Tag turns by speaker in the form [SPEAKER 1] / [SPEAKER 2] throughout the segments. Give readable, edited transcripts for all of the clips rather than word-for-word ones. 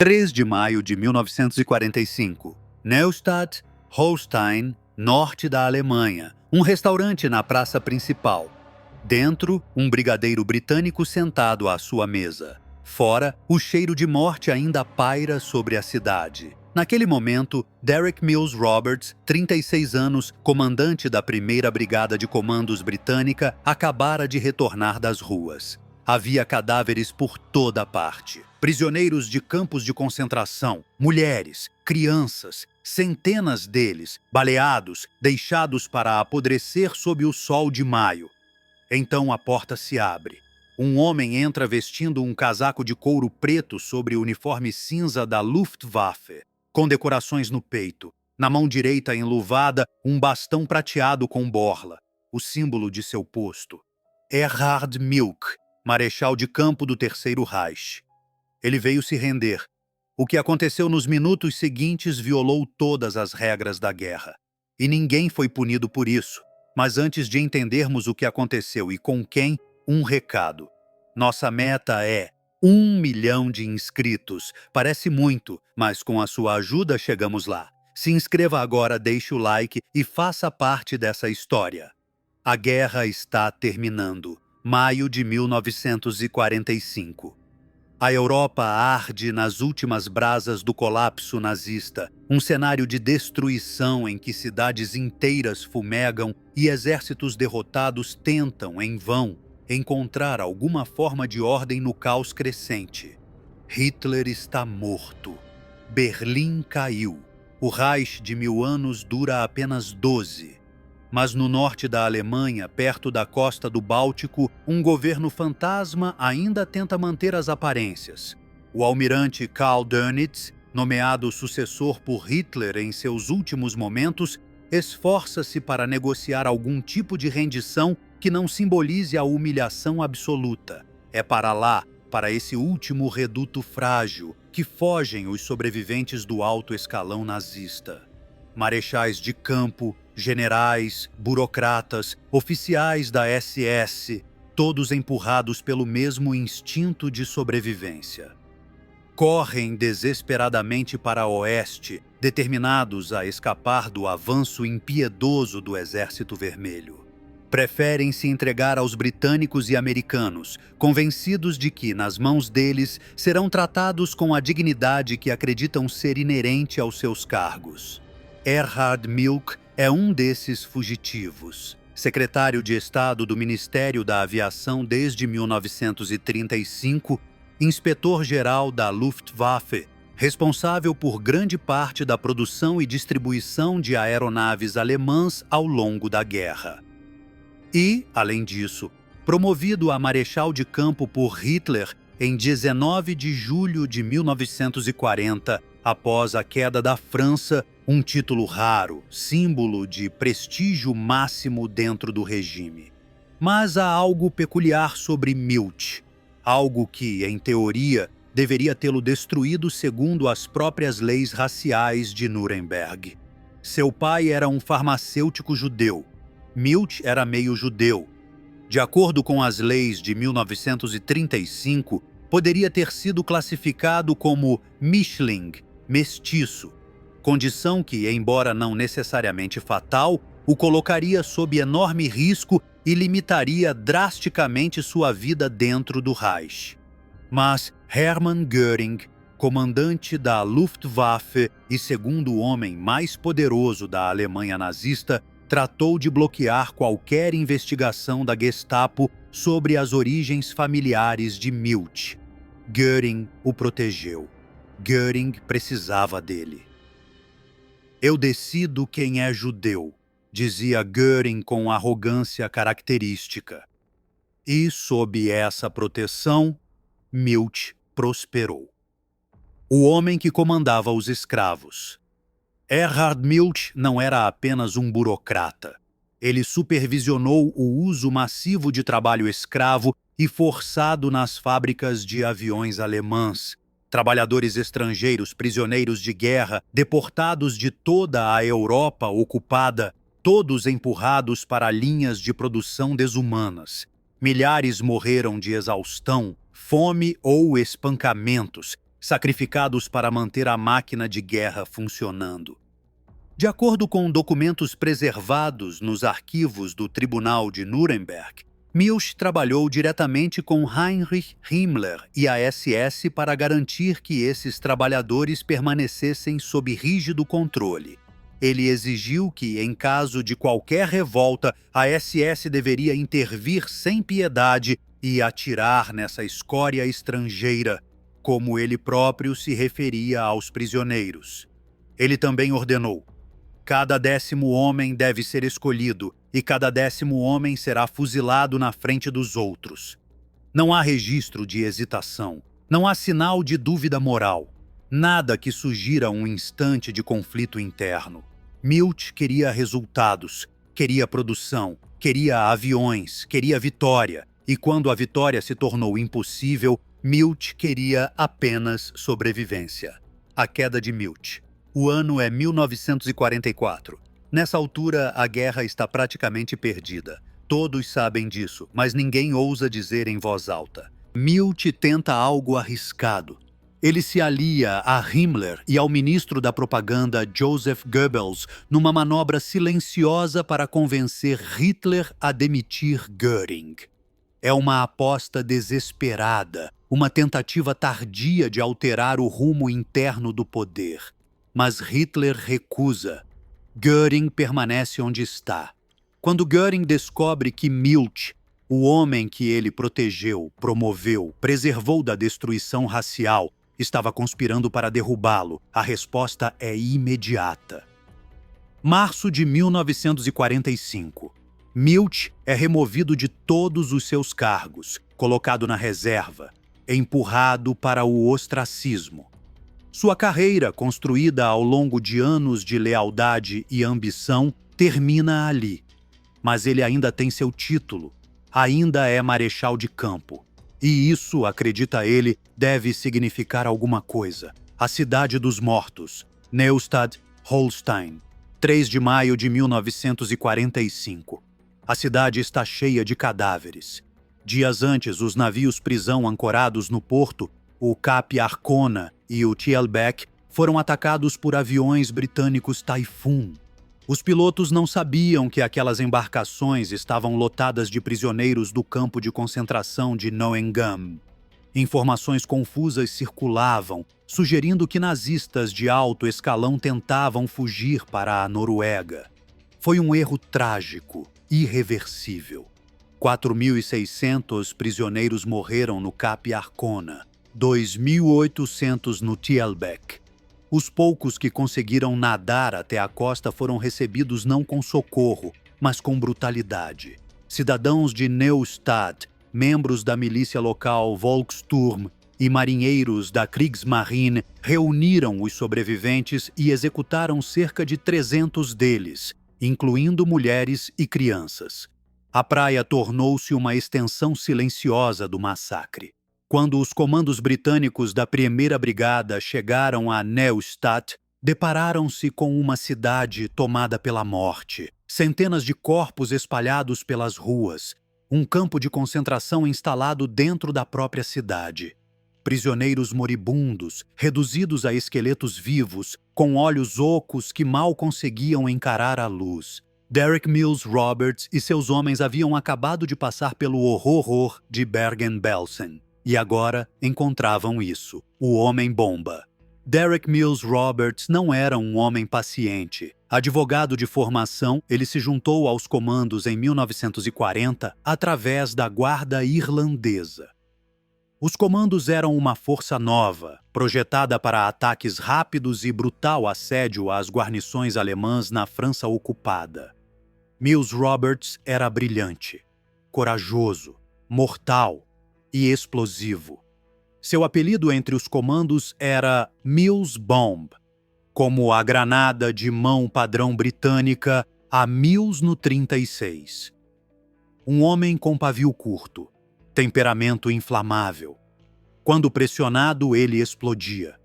[SPEAKER 1] 3 de maio de 1945. Neustadt, Holstein, norte da Alemanha. Um restaurante na praça principal. Dentro, um brigadeiro britânico sentado à sua mesa. Fora, o cheiro de morte ainda paira sobre a cidade. Naquele momento, Derek Mills Roberts, 36 anos, comandante da 1ª Brigada de Comandos Britânica, acabara de retornar das ruas. Havia cadáveres por toda parte. Prisioneiros de campos de concentração, mulheres, crianças, centenas deles, baleados, deixados para apodrecer sob o sol de maio. Então a porta se abre. Um homem entra vestindo um casaco de couro preto sobre o uniforme cinza da Luftwaffe, com decorações no peito. Na mão direita enluvada, um bastão prateado com borla, o símbolo de seu posto. Erhard Milch, marechal de campo do Terceiro Reich. Ele veio se render. O que aconteceu nos minutos seguintes violou todas as regras da guerra. E ninguém foi punido por isso. Mas antes de entendermos o que aconteceu e com quem, um recado. Nossa meta é 1 milhão de inscritos. Parece muito, mas com a sua ajuda chegamos lá. Se inscreva agora, deixe o like e faça parte dessa história. A guerra está terminando. Maio de 1945. A Europa arde nas últimas brasas do colapso nazista, um cenário de destruição em que cidades inteiras fumegam e exércitos derrotados tentam, em vão, encontrar alguma forma de ordem no caos crescente. Hitler está morto. Berlim caiu. O Reich de 1000 anos dura apenas 12. Mas no norte da Alemanha, perto da costa do Báltico, um governo fantasma ainda tenta manter as aparências. O almirante Karl Dönitz, nomeado sucessor por Hitler em seus últimos momentos, esforça-se para negociar algum tipo de rendição que não simbolize a humilhação absoluta. É para lá, para esse último reduto frágil, que fogem os sobreviventes do alto escalão nazista. Marechais de campo, generais, burocratas, oficiais da SS, todos empurrados pelo mesmo instinto de sobrevivência. Correm desesperadamente para oeste, determinados a escapar do avanço impiedoso do Exército Vermelho. Preferem se entregar aos britânicos e americanos, convencidos de que, nas mãos deles, serão tratados com a dignidade que acreditam ser inerente aos seus cargos. Erhard Milch é um desses fugitivos. Secretário de Estado do Ministério da Aviação desde 1935, inspetor-geral da Luftwaffe, responsável por grande parte da produção e distribuição de aeronaves alemãs ao longo da guerra. E, além disso, promovido a marechal de campo por Hitler em 19 de julho de 1940, após a queda da França, um título raro, símbolo de prestígio máximo dentro do regime. Mas há algo peculiar sobre Milch, algo que, em teoria, deveria tê-lo destruído segundo as próprias leis raciais de Nuremberg. Seu pai era um farmacêutico judeu. Milch era meio judeu. De acordo com as leis de 1935, poderia ter sido classificado como Mischling, mestiço, condição que, embora não necessariamente fatal, o colocaria sob enorme risco e limitaria drasticamente sua vida dentro do Reich. Mas Hermann Göring, comandante da Luftwaffe e segundo homem mais poderoso da Alemanha nazista, tratou de bloquear qualquer investigação da Gestapo sobre as origens familiares de Milch. Göring o protegeu. Göring precisava dele. Eu decido quem é judeu, dizia Göring com arrogância característica. E, sob essa proteção, Milch prosperou. O homem que comandava os escravos. Erhard Milch não era apenas um burocrata. Ele supervisionou o uso massivo de trabalho escravo e forçado nas fábricas de aviões alemãs. Trabalhadores estrangeiros, prisioneiros de guerra, deportados de toda a Europa ocupada, todos empurrados para linhas de produção desumanas. Milhares morreram de exaustão, fome ou espancamentos, sacrificados para manter a máquina de guerra funcionando. De acordo com documentos preservados nos arquivos do Tribunal de Nuremberg, Milch trabalhou diretamente com Heinrich Himmler e a SS para garantir que esses trabalhadores permanecessem sob rígido controle. Ele exigiu que, em caso de qualquer revolta, a SS deveria intervir sem piedade e atirar nessa escória estrangeira, como ele próprio se referia aos prisioneiros. Ele também ordenou: cada 10º homem deve ser escolhido e cada 10º homem será fuzilado na frente dos outros. Não há registro de hesitação, não há sinal de dúvida moral, nada que sugira um instante de conflito interno. Milch queria resultados, queria produção, queria aviões, queria vitória, e quando a vitória se tornou impossível, Milch queria apenas sobrevivência. A queda de Milch. O ano é 1944. Nessa altura, a guerra está praticamente perdida. Todos sabem disso, mas ninguém ousa dizer em voz alta. Milch tenta algo arriscado. Ele se alia a Himmler e ao ministro da propaganda Joseph Goebbels numa manobra silenciosa para convencer Hitler a demitir Göring. É uma aposta desesperada, uma tentativa tardia de alterar o rumo interno do poder. Mas Hitler recusa. Göring permanece onde está. Quando Göring descobre que Milch, o homem que ele protegeu, promoveu, preservou da destruição racial, estava conspirando para derrubá-lo, a resposta é imediata. Março de 1945. Milch é removido de todos os seus cargos, colocado na reserva, empurrado para o ostracismo. Sua carreira, construída ao longo de anos de lealdade e ambição, termina ali. Mas ele ainda tem seu título, ainda é marechal de campo. E isso, acredita ele, deve significar alguma coisa. A cidade dos mortos, Neustadt, Holstein, 3 de maio de 1945. A cidade está cheia de cadáveres. Dias antes, os navios-prisão ancorados no porto, o Cap Arcona e o Thielbeck, foram atacados por aviões britânicos Typhoon. Os pilotos não sabiam que aquelas embarcações estavam lotadas de prisioneiros do campo de concentração de Neuengamme. Informações confusas circulavam, sugerindo que nazistas de alto escalão tentavam fugir para a Noruega. Foi um erro trágico, irreversível. 4.600 prisioneiros morreram no Cap Arcona, 2.800 no Thielbeck. Os poucos que conseguiram nadar até a costa foram recebidos não com socorro, mas com brutalidade. Cidadãos de Neustadt, membros da milícia local Volkssturm e marinheiros da Kriegsmarine reuniram os sobreviventes e executaram cerca de 300 deles, incluindo mulheres e crianças. A praia tornou-se uma extensão silenciosa do massacre. Quando os comandos britânicos da 1ª Brigada chegaram a Neustadt, depararam-se com uma cidade tomada pela morte, centenas de corpos espalhados pelas ruas, um campo de concentração instalado dentro da própria cidade. Prisioneiros moribundos, reduzidos a esqueletos vivos, com olhos ocos que mal conseguiam encarar a luz. Derek Mills Roberts e seus homens haviam acabado de passar pelo horror de Bergen-Belsen. E agora encontravam isso, o Homem-Bomba. Derek Mills Roberts não era um homem paciente. Advogado de formação, ele se juntou aos comandos em 1940 através da Guarda Irlandesa. Os comandos eram uma força nova, projetada para ataques rápidos e brutal assédio às guarnições alemãs na França ocupada. Mills Roberts era brilhante, corajoso, mortal e explosivo. Seu apelido entre os comandos era Mills Bomb, como a granada de mão padrão britânica a Mills no 36. Um homem com pavio curto, temperamento inflamável. Quando pressionado, ele explodia.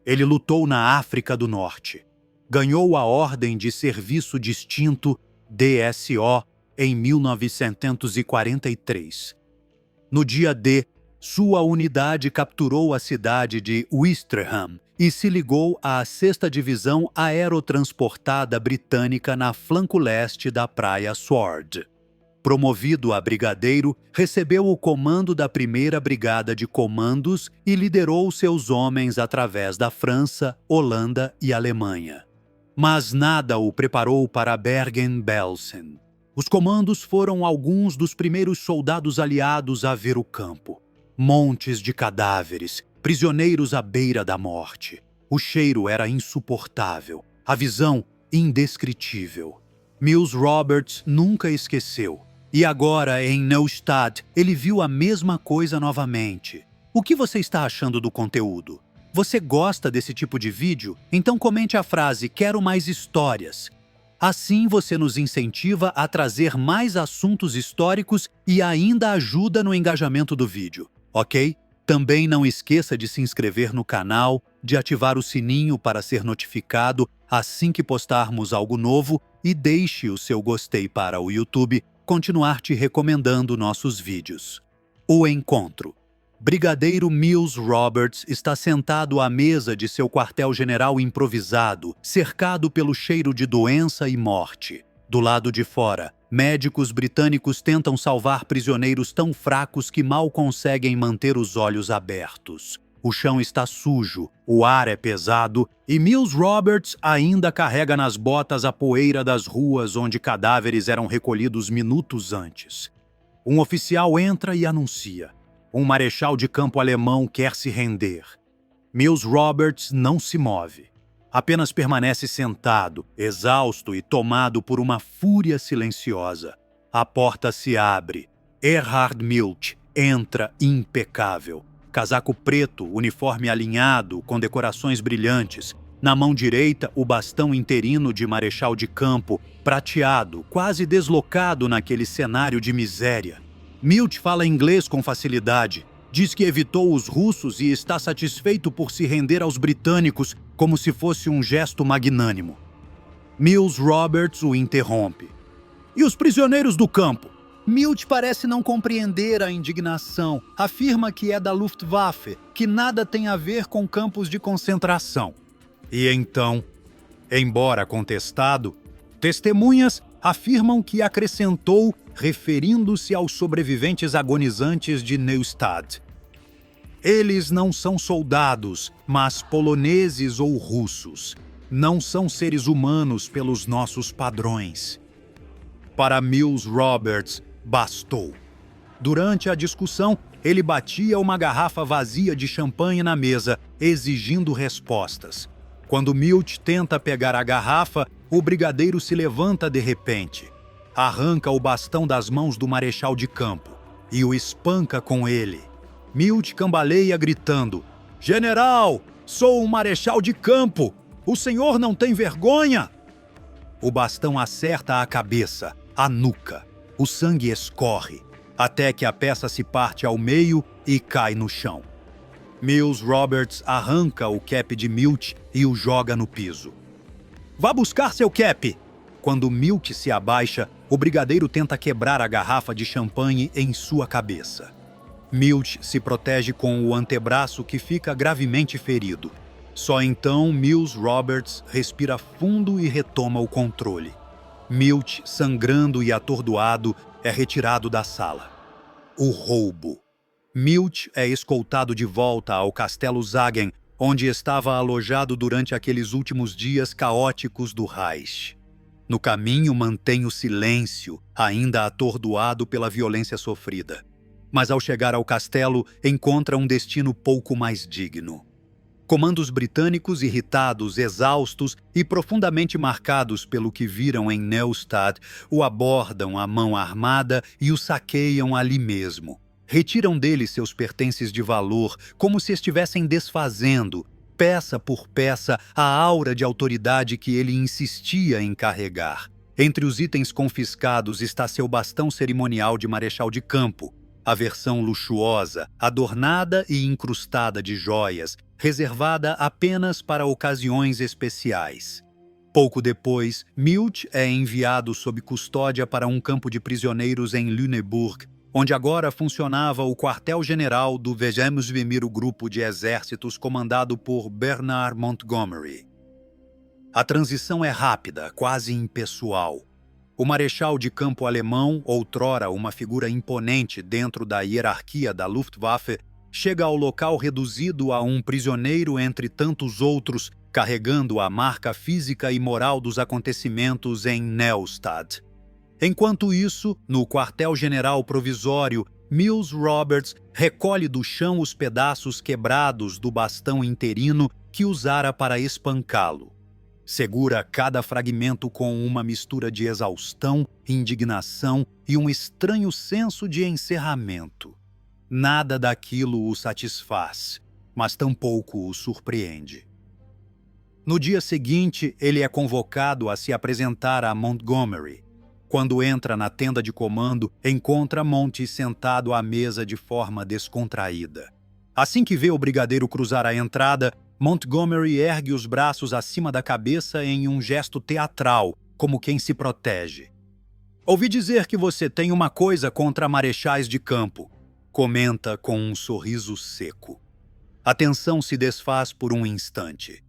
[SPEAKER 1] Ele lutou na África do Norte. Ganhou a Ordem de Serviço Distinto, DSO, em 1943. No dia D, Sua unidade capturou a cidade de Ouistreham e se ligou à 6ª Divisão Aerotransportada Britânica na flanco leste da Praia Sword. Promovido a brigadeiro, recebeu o comando da 1ª Brigada de Comandos e liderou seus homens através da França, Holanda e Alemanha. Mas nada o preparou para Bergen-Belsen. Os comandos foram alguns dos primeiros soldados aliados a ver o campo. Montes de cadáveres, prisioneiros à beira da morte. O cheiro era insuportável, a visão indescritível. Mills Roberts nunca esqueceu. E agora, em Neustadt, ele viu a mesma coisa novamente. O que você está achando do conteúdo? Você gosta desse tipo de vídeo? Então comente a frase "Quero mais histórias". Assim você nos incentiva a trazer mais assuntos históricos e ainda ajuda no engajamento do vídeo, ok? Também não esqueça de se inscrever no canal, de ativar o sininho para ser notificado assim que postarmos algo novo e deixe o seu gostei para o YouTube continuar te recomendando nossos vídeos. O encontro. Brigadeiro Mills Roberts está sentado à mesa de seu quartel-general improvisado, cercado pelo cheiro de doença e morte. Do lado de fora, médicos britânicos tentam salvar prisioneiros tão fracos que mal conseguem manter os olhos abertos. O chão está sujo, o ar é pesado e Mills Roberts ainda carrega nas botas a poeira das ruas onde cadáveres eram recolhidos minutos antes. Um oficial entra e anuncia: um marechal de campo alemão quer se render. Mills Roberts não se move. Apenas permanece sentado, exausto e tomado por uma fúria silenciosa. A porta se abre. Erhard Milch entra impecável. Casaco preto, uniforme alinhado, com decorações brilhantes. Na mão direita, o bastão interino de marechal de campo, prateado, quase deslocado naquele cenário de miséria. Milch fala inglês com facilidade. Diz que evitou os russos e está satisfeito por se render aos britânicos como se fosse um gesto magnânimo. Mills Roberts o interrompe. E os prisioneiros do campo? Milch parece não compreender a indignação. Afirma que é da Luftwaffe, que nada tem a ver com campos de concentração. E então, embora contestado, testemunhas afirmam que acrescentou, referindo-se aos sobreviventes agonizantes de Neustadt: eles não são soldados, mas poloneses ou russos. Não são seres humanos pelos nossos padrões. Para Mills Roberts, bastou. Durante a discussão, ele batia uma garrafa vazia de champanhe na mesa, exigindo respostas. Quando Milch tenta pegar a garrafa, o brigadeiro se levanta de repente. Arranca o bastão das mãos do marechal de campo e o espanca com ele. Milch cambaleia gritando: "General, sou um marechal de campo! O senhor não tem vergonha?" O bastão acerta a cabeça, a nuca. O sangue escorre, até que a peça se parte ao meio e cai no chão. Mills Roberts arranca o cap de Milch e o joga no piso. "Vá buscar seu cap!" Quando Milch se abaixa, o brigadeiro tenta quebrar a garrafa de champanhe em sua cabeça. Milch se protege com o antebraço que fica gravemente ferido. Só então Mills Roberts respira fundo e retoma o controle. Milch, sangrando e atordoado, é retirado da sala. O roubo. Milch é escoltado de volta ao Castelo Sagen, onde estava alojado durante aqueles últimos dias caóticos do Reich. No caminho mantém o silêncio, ainda atordoado pela violência sofrida. Mas ao chegar ao castelo, encontra um destino pouco mais digno. Comandos britânicos irritados, exaustos e profundamente marcados pelo que viram em Neustadt, o abordam à mão armada e o saqueiam ali mesmo. Retiram dele seus pertences de valor, como se estivessem desfazendo, peça por peça, a aura de autoridade que ele insistia em carregar. Entre os itens confiscados está seu bastão cerimonial de marechal de campo, a versão luxuosa, adornada e incrustada de joias, reservada apenas para ocasiões especiais. Pouco depois, Milch é enviado sob custódia para um campo de prisioneiros em Lüneburg, onde agora funcionava o quartel-general do 21º Grupo de Exércitos comandado por Bernard Montgomery. A transição é rápida, quase impessoal. O marechal de campo alemão, outrora uma figura imponente dentro da hierarquia da Luftwaffe, chega ao local reduzido a um prisioneiro entre tantos outros, carregando a marca física e moral dos acontecimentos em Neustadt. Enquanto isso, no quartel-general provisório, Mills Roberts recolhe do chão os pedaços quebrados do bastão interino que usara para espancá-lo. Segura cada fragmento com uma mistura de exaustão, indignação e um estranho senso de encerramento. Nada daquilo o satisfaz, mas tampouco o surpreende. No dia seguinte, ele é convocado a se apresentar a Montgomery. Quando entra na tenda de comando, encontra Monty sentado à mesa de forma descontraída. Assim que vê o brigadeiro cruzar a entrada, Montgomery ergue os braços acima da cabeça em um gesto teatral, como quem se protege. "Ouvi dizer que você tem uma coisa contra marechais de campo", comenta com um sorriso seco. A tensão se desfaz por um instante.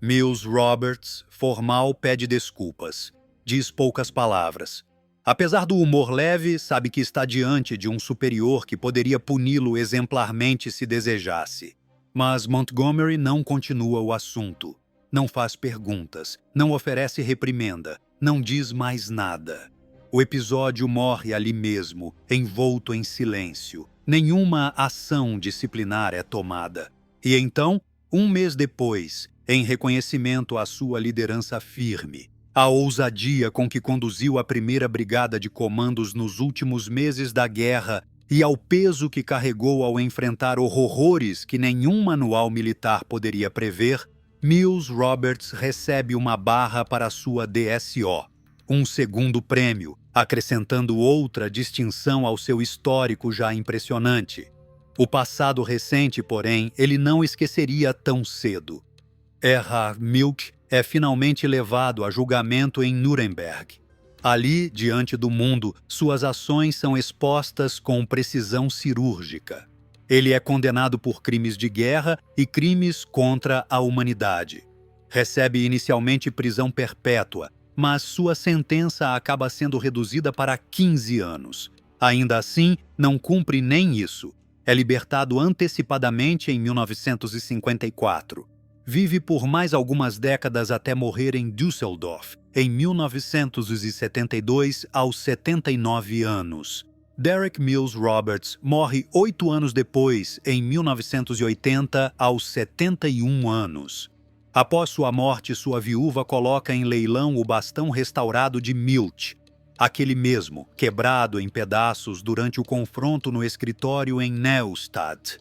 [SPEAKER 1] Mills Roberts, formal, pede desculpas. Diz poucas palavras. Apesar do humor leve, sabe que está diante de um superior que poderia puni-lo exemplarmente se desejasse. Mas Montgomery não continua o assunto. Não faz perguntas, não oferece reprimenda, não diz mais nada. O episódio morre ali mesmo, envolto em silêncio. Nenhuma ação disciplinar é tomada. E então, um mês depois, em reconhecimento à sua liderança firme, a ousadia com que conduziu a primeira brigada de comandos nos últimos meses da guerra e ao peso que carregou ao enfrentar horrores que nenhum manual militar poderia prever, Mills Roberts recebe uma barra para sua DSO, um segundo prêmio, acrescentando outra distinção ao seu histórico já impressionante. O passado recente, porém, ele não esqueceria tão cedo. Erhard Milch é finalmente levado a julgamento em Nuremberg. Ali, diante do mundo, suas ações são expostas com precisão cirúrgica. Ele é condenado por crimes de guerra e crimes contra a humanidade. Recebe inicialmente prisão perpétua, mas sua sentença acaba sendo reduzida para 15 anos. Ainda assim, não cumpre nem isso. É libertado antecipadamente em 1954. Vive por mais algumas décadas até morrer em Düsseldorf, em 1972, aos 79 anos. Derek Mills Roberts morre 8 anos depois, em 1980, aos 71 anos. Após sua morte, sua viúva coloca em leilão o bastão restaurado de Milch, aquele mesmo, quebrado em pedaços durante o confronto no escritório em Neustadt.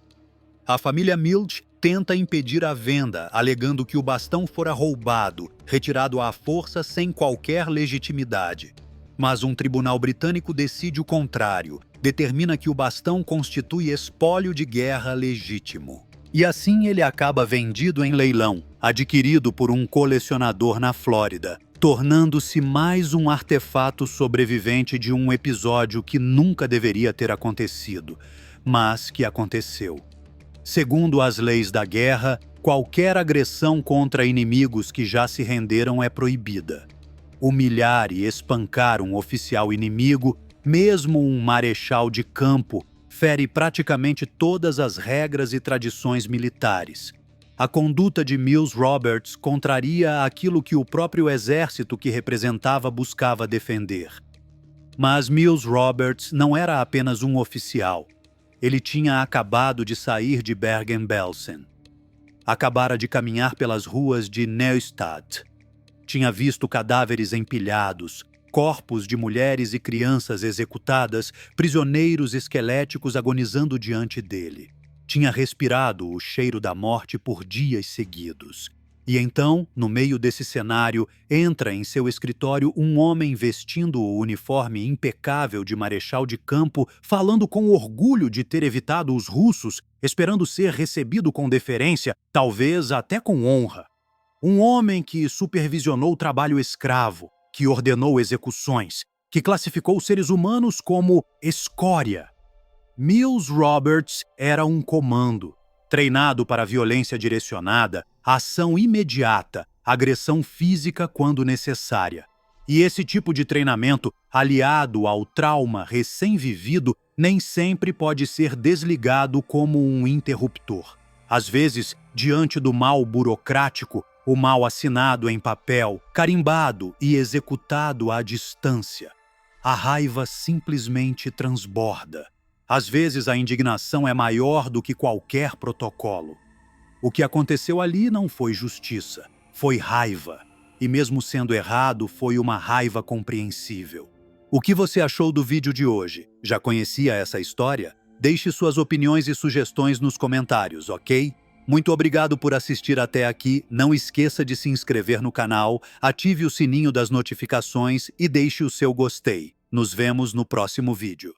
[SPEAKER 1] A família Milch tenta impedir a venda, alegando que o bastão fora roubado, retirado à força sem qualquer legitimidade. Mas um tribunal britânico decide o contrário, determina que o bastão constitui espólio de guerra legítimo. E assim ele acaba vendido em leilão, adquirido por um colecionador na Flórida, tornando-se mais um artefato sobrevivente de um episódio que nunca deveria ter acontecido, mas que aconteceu. Segundo as leis da guerra, qualquer agressão contra inimigos que já se renderam é proibida. Humilhar e espancar um oficial inimigo, mesmo um marechal de campo, fere praticamente todas as regras e tradições militares. A conduta de Mills Roberts contraria aquilo que o próprio exército que representava buscava defender. Mas Mills Roberts não era apenas um oficial. Ele tinha acabado de sair de Bergen-Belsen. Acabara de caminhar pelas ruas de Neustadt. Tinha visto cadáveres empilhados, corpos de mulheres e crianças executadas, prisioneiros esqueléticos agonizando diante dele. Tinha respirado o cheiro da morte por dias seguidos. E então, no meio desse cenário, entra em seu escritório um homem vestindo o uniforme impecável de marechal de campo, falando com orgulho de ter evitado os russos, esperando ser recebido com deferência, talvez até com honra. Um homem que supervisionou o trabalho escravo, que ordenou execuções, que classificou os seres humanos como escória
[SPEAKER 2] Mills Roberts era um comando, treinado para violência direcionada, ação imediata, agressão física quando necessária. E esse tipo de treinamento, aliado ao trauma recém-vivido, nem sempre pode ser desligado como um interruptor. Às vezes, diante do mal burocrático, o mal assinado em papel, carimbado e executado à distância, a raiva simplesmente transborda. Às vezes a indignação é maior do que qualquer protocolo. O que aconteceu ali não foi justiça, foi raiva. E mesmo sendo errado, foi uma raiva compreensível. O que você achou do vídeo de hoje? Já conhecia essa história? Deixe suas opiniões e sugestões nos comentários, ok? Muito obrigado por assistir até aqui. Não esqueça de se inscrever no canal, ative o sininho das notificações e deixe o seu gostei. Nos vemos no próximo vídeo.